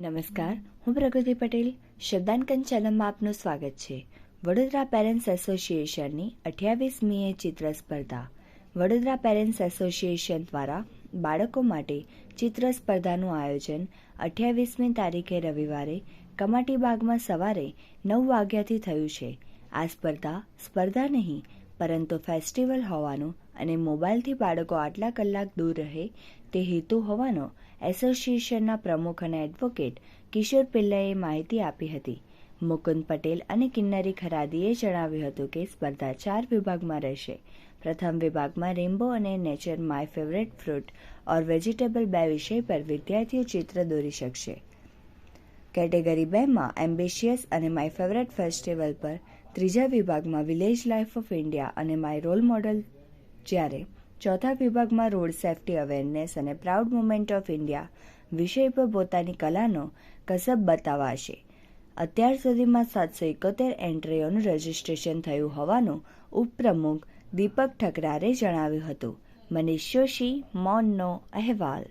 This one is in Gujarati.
નમસ્કાર, હું પ્રગતિ પટેલ. શબ્દાંકન ચેનલમાં આપનું સ્વાગત છે. વડોદરા પેરેન્ટ્સ એસોસિએશનની 28મીએ ચિત્ર સ્પર્ધા. વડોદરા પેરેન્ટ્સ એસોસિએશન દ્વારા બાળકો માટે ચિત્ર સ્પર્ધાનું આયોજન 28મી તારીખે રવિવારે કમાટીબાગમાં સવારે 9 વાગ્યાથી થયું છે. આ સ્પર્ધા નહીં પરંતુ ફેસ્ટિવલ હોવાનું અને મોબાઈલથી બાળકો આટલા કલાક દૂર રહે તે હેતુ હોવાનો એસોસિએશનના પ્રમુખ અને એડવોકેટ કિશોર પિલ્લાઈએ માહિતી આપી હતી. મુકુંદ પટેલ અને કિન્નરી ખરાદીએ જણાવ્યું હતું કે સ્પર્ધા 4 વિભાગમાં રહેશે. પ્રથમ વિભાગમાં રેમ્બો અને nature my favourite fruit or vegetable 2 વિષય પર વિદ્યાર્થીઓ ચિત્ર દોરી શકશે. કેટેગરી 2માં એમ્બિશિયસ અને માય ફેવરેટ ફેસ્ટિવલ પર, ત્રીજા વિભાગમાં વિલેજ લાઈફ ઓફ ઇન્ડિયા અને માય રોલ મોડલ, જ્યારે ચોથા વિભાગમાં રોડ સેફ્ટી અવેરનેસ અને પ્રાઉડ મુમેન્ટ ઓફ ઇન્ડિયા વિષય પર પોતાની કલાનો કસબ બતાવાશે. અત્યાર સુધીમાં 771 એન્ટ્રીઓનું રજીસ્ટ્રેશન થયું હોવાનું ઉપપ્રમુખ દીપક ઠકરારે જણાવ્યું હતું. મનીષ જોશી, મૌનનો અહેવાલ.